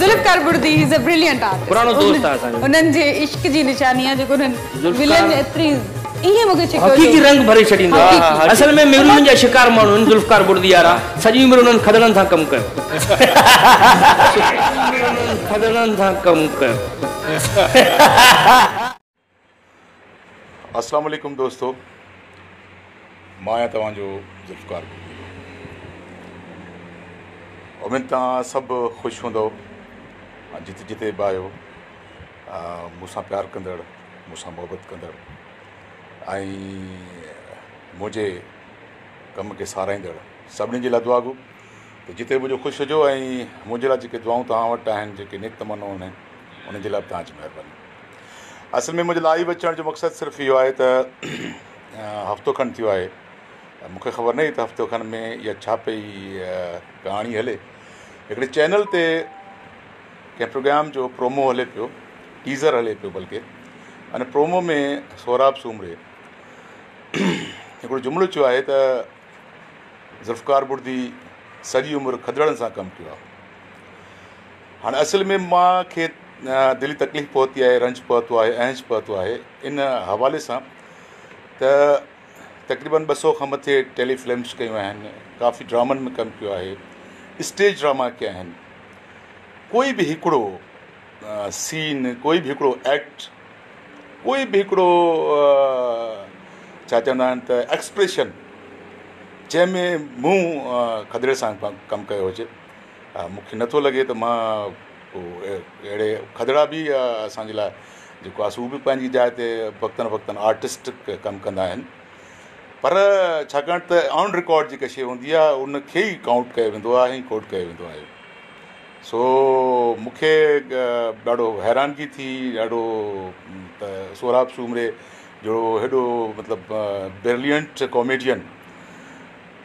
Zulfikar बुर्दी is a brilliant artist. पुरानो दोस्त आहे असांजो। उन्हनि जे इश्क जी निशानी आहे जेको उन्हनि विलन एतिरी इहे मूंखे छिको हक़ीक़ी रंग भरे छॾींदो आहे। असल में मेरुनि जा शिकार माण्हू आहिनि ज़ुल्फ़कार बुर्दी वारा। सॼी उमिरि उन्हनि खदड़नि सां कमु कयो। खदड़नि सां कमु कयो। अस्सलाम वालेकुम दोस्तों, मां आहियां तव्हांजो ज़ुल्फ़कार। उमेद तव्हां सभु ख़ुशि हूंदव, जिते जिते बि आहियो, मूंसां प्यारु कंदड़, मूंसां मोहबत कंदड़ ऐं मुंहिंजे कम खे साराईंदड़ सभिनी जे लाइ दुआ गो त जिते मुंहिंजो ख़ुशि हुजो ऐं मुंहिंजे लाइ जेके दुआऊं तव्हां वटि आहिनि, जेके नेक तमन्नाऊं आहिनि, उन्हनि जे लाइ तव्हांजी महिरबानी। असल में मुंहिंजे लाइव अचण जो मक़सदु सिर्फ़ु इहो आहे त हफ़्तो खनि थियो आहे, मूंखे ख़बर न हुई त हफ़्तो खनि में इहा छा पई कहाणी हले। हिकिड़े चैनल ते कंहिं प्रोग्राम जो प्रोमो हले पियो, टीज़र हले पियो बल्कि, अने प्रोमो में सोहराब सूमरे हिकिड़ो जुमिलो चयो आहे त ज़ुल्फ़कार बुर्दी सॼी उमिरि खदड़नि सां कमु कयो आहे। हाणे असल में मूंखे दिली तकलीफ़ पहुती आहे, रंज पहुतो आहे, ऐंश पहुतो आहे इन हवाले सां त तक़रीबन 200 खां मथे टेलीफिल्म्स कयूं आहिनि, काफ़ी ड्रामनि में कमु कयो आहे, स्टेज ड्रामा कया आहिनि। कोई बि हिकिड़ो सीन, कोई बि हिकिड़ो एक्ट, कोई बि हिकिड़ो छा चवंदा आहिनि त एक्सप्रेशन जंहिंमें मूं खदड़े सां कमु कयो हुजे, मूंखे नथो लॻे त मां अहिड़े खदड़ा बि असांजे लाइ जेको आहे उहे बि पंहिंजी जाइ ते वक़्तनि वक़्तनि आर्टिस्ट कमु कंदा आहिनि, पर छाकाणि त ऑन रिकॉर्ड जेका शइ हूंदी आहे उनखे ई काउंट कयो वेंदो आहे ऐं कोट कयो वेंदो आहे। सो मूंखे ॾाढो हैरानगी थी, ॾाढो त सोहराब सूमरे जो हेॾो मतिलबु ब्रिलियंट कॉमेडियन।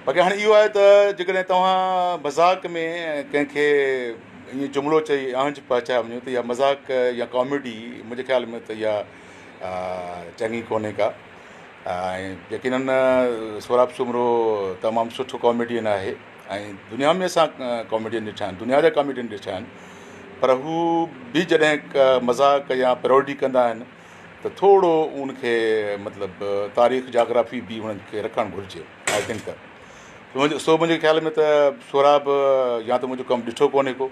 बाक़ी हाणे इहो आहे त जेकॾहिं तव्हां मज़ाक में कंहिंखे ईअं जुमिलो चई आंच पहुचाए वञो त इहा मज़ाक या कॉमेडी मुंहिंजे ख़्याल में त इहा चङी कोन्हे का। ऐं यकीनन सोहराब सूमरो तमामु सुठो कॉमेडियन आहे ऐं दुनिया में असां कॉमेडियन ॾिठा आहिनि, दुनिया जा कॉमेडियन ॾिठा आहिनि, पर हू बि जॾहिं मज़ाक या पैरोडी कंदा आहिनि त थोरो उनखे मतिलबु तारीख़ जाग्राफी बि उन्हनि खे रखणु घुरिजे। आई थिंक त मुंहिंजे ख़्याल में त सोहराब या त मुंहिंजो कमु ॾिठो कोन्हे को,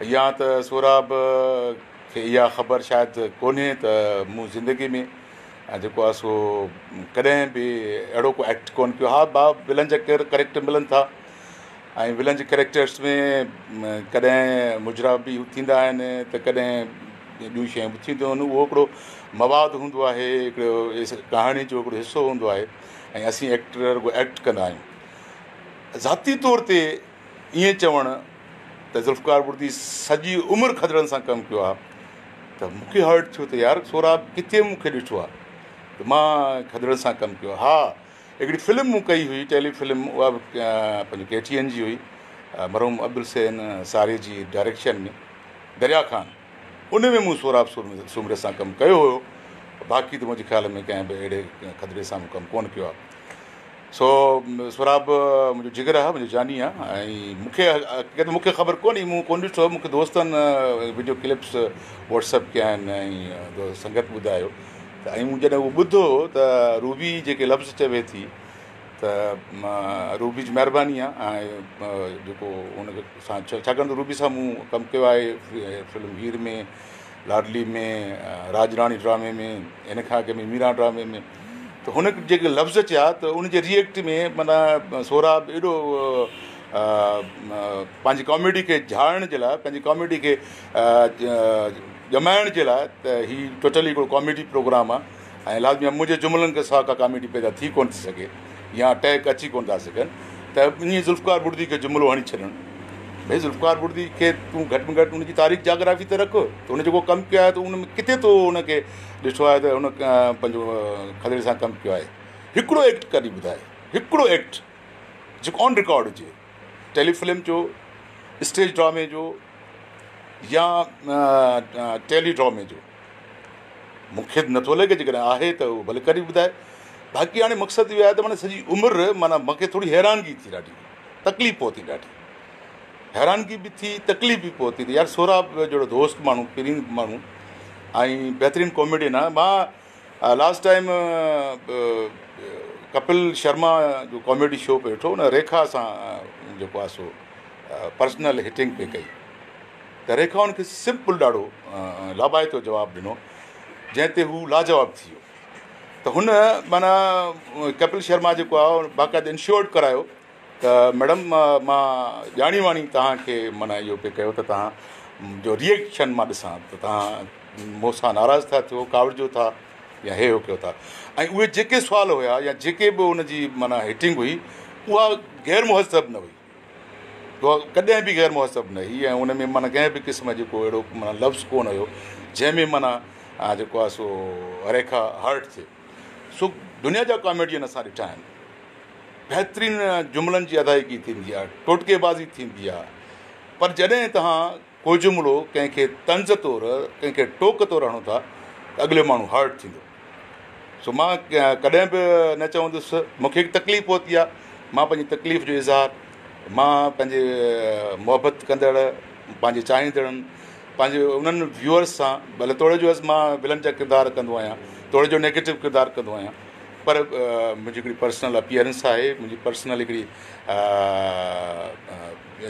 या त सोहराब खे इहा ख़बर शायदि कोन्हे त मूं ज़िंदगी में जेको आहे सो कॾहिं बि अहिड़ो को एक्ट कोन्ह कयो। हा विलन जा कैरेक्टर मिलनि था ऐं विलन जे कैरेक्टर्स में कॾहिं मुजरा बि थींदा आहिनि त कॾहिं ॿियूं शयूं बि थींदियूं आहिनि। उहो हिकिड़ो मवादु हूंदो आहे, हिकिड़ो कहाणी जो हिकिड़ो हिसो हूंदो आहे ऐं असीं एक्टर रुॻो एक्ट कंदा आहियूं। ज़ाती तौर ते ईअं चवणु त ज़ुल्फ़कार बुर्दी सॼी उमिरि खदड़नि सां कमु कयो आहे त मूंखे हर्ट थियो त यार सोहराब किथे मूंखे ॾिठो आहे त मां खदड़नि सां कमु कयो। हा, हिकिड़ी फिल्म मूं कई हुई, टेलीफिल्म, उहा बि पंहिंजी KTN जी हुई, मरहूम अब्दुल हुसैन सारी जी डायरेक्शन में, दरिया खान, उन में मूं सोहराब सूमरे सां कमु कयो हुयो। बाक़ी त मुंहिंजे ख़्याल में कंहिं बि अहिड़े खदड़े सां कमु कोन्ह कयो आहे। सो सोहराब मुंहिंजो जिगर आहे, मुंहिंजो जानी आहे ऐं मूंखे ख़बर कोन्हे, मूं कोन्ह ॾिठो, मूंखे दोस्तनि वीडियो क्लिप्स व्हाट्सअप कया आहिनि ऐं संगत ॿुधायो त, ऐं मूं जॾहिं उहो ॿुधो त रूबी जेके लफ़्ज़ चवे थी त रूबी जी महिरबानी आहे ऐं जेको उनखे सां छाकाणि त रूबी सां मूं कमु कयो आहे फिल्म हीर में, लाडली में, राजराणी ड्रामे में, हिन खां अॻु में मीरा ड्रामे में, त हुन जेके लफ़्ज़ चया त उनजे रिएक्ट में माना सोहराब एॾो पंहिंजी कॉमेडी खे झाड़ण जे लाइ, पंहिंजी कॉमेडी खे ॼमाइण जे लाइ त हीउ टोटली हिकिड़ो कॉमेडी प्रोग्राम आहे ऐं लाज़मी मुंहिंजे जुमिलनि खे सवाइ का कॉमेडी पैदा थी कोन थी सघे या टैग अची कोन था सघनि त ईअं ज़ुल्फ़कार बुर्दी खे जुमिलो हणी छॾणु। भई ज़ुल्फ़कार बुर्दी खे तूं घटि में घटि उनजी तारीख़ जाग्राफी त रख, त उन जेको कमु कयो आहे त उन में किथे तो उनखे ॾिठो आहे त उन पंहिंजो खदड़े सां कमु कयो आहे। हिकिड़ो एक्ट कॾहिं ॿुधाए, हिकिड़ो एक्ट जेको ऑन रिकॉर्ड हुजे, टेलीफिल्म जो, स्टेज ड्रामे जो या टेली ड्रामे जो, मूंखे नथो लॻे। जेकॾहिं आहे त उहो भले कॾहिं ॿुधाए। बाक़ी हाणे मक़सदु इहो आहे त माना सॼी उमिरि माना मूंखे थोरी हैरानगी थी, ॾाढी तकलीफ़ पहुती ॾाढी। हैरानगी बि थी, तकलीफ़ बि पहुती त यार सोराब जहिड़ो दोस्त माण्हू, पहिरीं माण्हू ऐं बहितरीनु कॉमेडियन आहे। मां लास्ट टाइम कपिल शर्मा जो कॉमेडी शो पे ॾिठो, उन रेखा सां जेको आहे सो पर्सनल हिटिंग पे कई, त रेखा हुनखे सिंपल ॾाढो लाभाइतो जवाबु ॾिनो, जंहिं ते हू लाजवाबु थी वियो। त हुन माना कपिल शर्मा जेको आहे बाक़ाइदा इंश्योर्ड करायो त मैडम मां ॼाणी वाणी तव्हांखे माना इहो पे कयो त तव्हां जो रिएक्शन मां ॾिसां त तव्हां मूंसां नाराज़ था थियो, कावड़िजो था या हे हो कयो था। ऐं उहे जेके सुवाल हुया या जेके बि उनजी माना हिटिंग हुई उहा गैर मुहज़ब न हुई, उहा कॾहिं बि गैर मुहज़ब न हुई। ऐं उन में माना कंहिं बि क़िस्म जेको अहिड़ो माना लफ़्ज़ कोन हुयो जंहिंमें माना जेको आहे सो रेखा हर्ट थिए। सो दुनिया जा कॉमेडियन असां ॾिठा आहिनि, बहितरीनु जुमिलनि जी अदायगी थींदी आहे, टोटकेबाज़ी थींदी आहे, पर जॾहिं तव्हां को जुमिलो कंहिंखे तंज़ तौरु, कंहिंखे टोक तौरु हणो था त अॻिले माण्हू हर्ट थींदो। सो मां कॾहिं बि न चवंदुसि, मूंखे तकलीफ़ पहुती आहे, मां पंहिंजी तकलीफ़ जो इज़हार मां पंहिंजे मुहबत कंदड़, पंहिंजे चाहींदड़नि, पंहिंजे उन्हनि व्यूअर्स सां, भले थोरे जो मां विलन जा किरदार कंदो आहियां, थोरे जो नेगेटिव किरदार कंदो आहियां, पर मुंहिंजी हिकिड़ी पर्सनल अपीयरेंस आहे, मुंहिंजी पर्सनल हिकिड़ी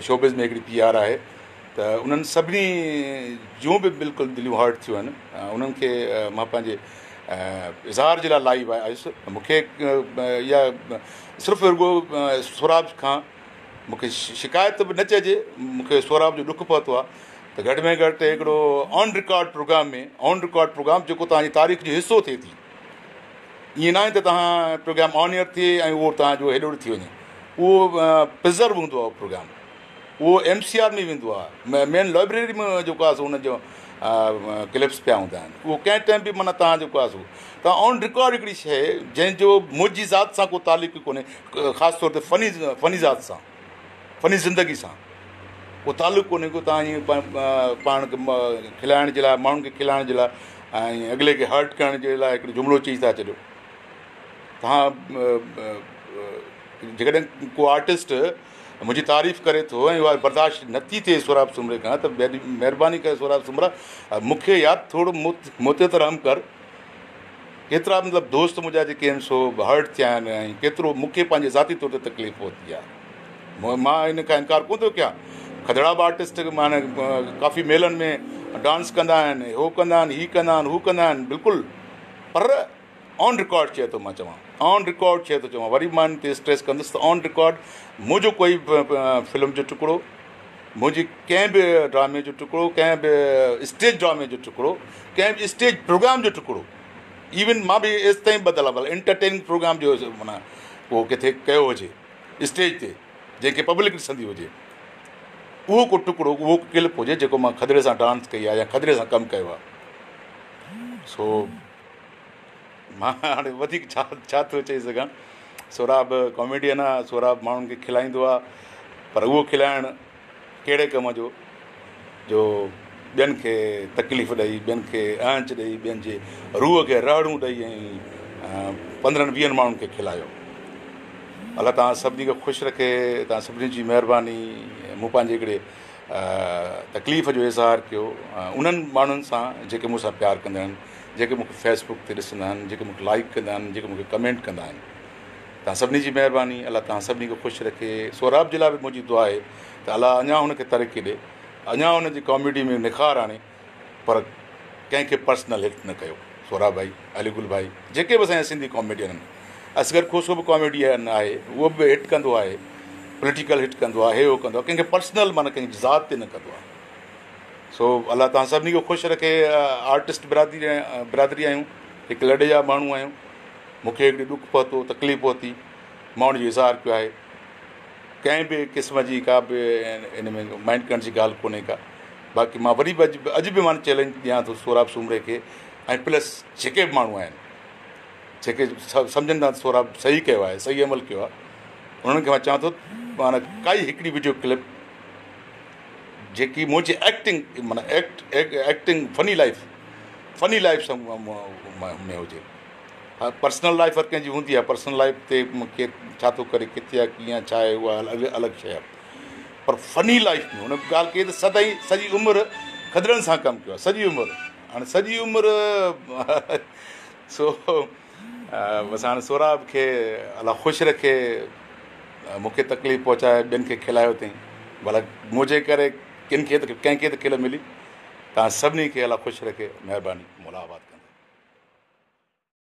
शोबिज़ में हिकिड़ी PR आहे, त उन्हनि सभिनी जूं बि बिल्कुलु दिलियूं हर्ट थियूं आहिनि। उन्हनि खे मां पंहिंजे इज़हार जे लाइ लाइव आयुसि। मूंखे इहा सिर्फ़ु रुॻो सोराब खां मूंखे शिकायत बि न चइजे, मूंखे सोराब जो ॾुखु पहुतो आहे त घटि में घटि हिकिड़ो ऑन रिकॉर्ड प्रोग्राम जेको तव्हांजी तारीख़ जो हिसो थिए थी, ईअं न आहे त तव्हां प्रोग्राम ऑन एयर थिए ऐं उहो तव्हांजो हेॾो थी वञे, उहो प्रिज़र्व हूंदो आहे उहो प्रोग्राम, उहो MCR में वेंदो आहे, मेन लाइब्रेरी में जेको आहे सो हुनजो क्लिप्स पिया हूंदा आहिनि, उहो कंहिं टाइम बि माना तव्हां जेको आहे सो तव्हां ऑन रिकॉर्ड हिकिड़ी शइ जंहिंजो मुंहिंजी ज़ात सां को तालुक़ु कोन्हे, ख़ासि तौर ते फ़नी ज़ात सां, फ़नी ज़िंदगी सां को तालुक़ु कोन्हे, को तव्हां ईअं पाण खे खिलाइण जे लाइ, माण्हुनि खे खिलाइण जे लाइ ऐं अॻिले खे हर्ट करण जे लाइ हिकिड़ो जुमिलो चई था छॾियो। तव्हां जेकॾहिं को आर्टिस्ट मुंहिंजी तारीफ़ करे थो ऐं उहा बर्दाश्त नथी थिए सोराब सुमरे खां, त महिरबानी करे सोराब सुमरा मूंखे यादि थोरो मुते रहम कर, केतिरा मतिलबु दोस्त मुंहिंजा जेके आहिनि सो हर्ट थिया आहिनि ऐं केतिरो मूंखे पंहिंजे ज़ाती तौर ते तकलीफ़ पहुती आहे। मां इन खां इनकार कोन थो कयां, खदड़ा बि आर्टिस्ट माना काफ़ी मेलनि में डांस कंदा आहिनि, हो कंदा आहिनि, हीअ कंदा आहिनि, हू कंदा आहिनि, बिल्कुलु, पर ऑन रिकॉर्ड चए थो, मां चवां ऑन रिकॉर्ड चए थो चवां, वरी मां इन ते स्ट्रेस कंदुसि त ऑन रिकॉर्ड मुंहिंजो कोई फिल्म जो टुकड़ो, मुंहिंजी कंहिं बि ड्रामे जो टुकड़ो, कंहिं बि स्टेज ड्रामे जो टुकड़ो, कंहिं बि स्टेज प्रोग्राम जो टुकड़ो, इवन मां बि एसि ताईं बदियल आहे, भले एंटरटेनिंग प्रोग्राम जो माना उहो किथे कयो हुजे स्टेज ते जंहिंखे पब्लिक ॾिसंदी हुजे, उहो को टुकड़ो, उहो क्लिप हुजे जेको मां खदड़े सां डांस कई आहे या खदड़े सां कमु कयो आहे। सो मां हाणे वधीक छा थो चई सघां, सोराब कॉमेडियन आहे, सोराब माण्हुनि खे खिलाईंदो आहे, पर उहो खिलाइणु कहिड़े कम जो ॿियनि खे तकलीफ़ ॾेई, ॿियनि खे आंच ॾेई, ॿियनि जे रूह खे रहड़ूं ॾेई ऐं 15-20 माण्हुनि खे खिलायो। अलाह तव्हां सभिनी खे ख़ुशि रखे, तव्हां सभिनी जी महिरबानी। मूं पंहिंजे हिकिड़े तकलीफ़ जो इज़हार कयो उन्हनि माण्हुनि सां जेके मूंसां प्यारु कंदा आहिनि, जेके मूंखे फेसबुक ते ॾिसंदा आहिनि, जेके मूंखे लाइक कंदा आहिनि, जेके मूंखे कमेंट कंदा आहिनि। तव्हां सभिनी जी महिरबानी, अलाह तव्हां सभिनी खे ख़ुशि रखे। सोराब जे लाइ बि मुंहिंजी दुआ आहे त अलाह अञा हुनखे तरक़ी ॾे, अञा हुनजी कॉमेडी में निखार आणे, पर कंहिंखे पर्सनल हिट न कयो। सोराब भाई, अलीगुल भाई, जेके बि असांजा सिंधी कॉमेडियन आहिनि, असगर खोसो बि कॉमेडियन आहे, उहो बि हिट कंदो आहे, पॉलिटिकल हिट कंदो आहे, हे हो कंदो आहे, कंहिंखे पर्सनल माना कंहिंजी ज़ात ते न कंदो आहे। सो अलाह तव्हां सभिनी खे ख़ुशि रखे। आर्टिस्ट बिरादरी आहियूं, हिकु लॾे जा माण्हू आहियूं, मूंखे हिकिड़ी ॾुखु पहुतो, तकलीफ़ पहुती, मां हुनजो इज़हार कयो आहे। कंहिं बि क़िस्म जी का बि इन में माइंड करण जी ॻाल्हि कोन्हे का। बाक़ी मां वरी बि अॼु बि मां चैलेंज ॾियां थो सोराब सुमरे खे, ऐं प्लस जेके बि माण्हू आहिनि जेके सम्झनि था सोराब सही कयो आहे, सही अमल कयो आहे, उन्हनि खे मां चवां थो माना काई हिकिड़ी वीडियो क्लिप जेकी मुंहिंजी एक्टिंग माना एक्टिंग फ़नी लाइफ सां में हुजे। हा, पर्सनल लाइफ हर कंहिंजी हूंदी आहे, पर्सनल लाइफ ते मूंखे छा थो करे, किथे आहे, कीअं, छा आहे, उहा अलॻि शइ आहे, पर फनी लाइफ में हुन ॻाल्हि कई त सजी उमिरि खदड़नि सां कमु कयो आहे, सॼी उमिरि। हाणे सॼी उमिरि सो बसि हाणे सोराब खे अलाह ख़ुशि रखे, मूंखे तकलीफ़ पहुचाए, ॿियनि खे खिलायो अथई, भला मुंहिंजे करे कंहिंखे त खिल मिली। तव्हां सभिनी खे अलाह ख़ुशि रखे, महिरबानी, मुलाक़ात।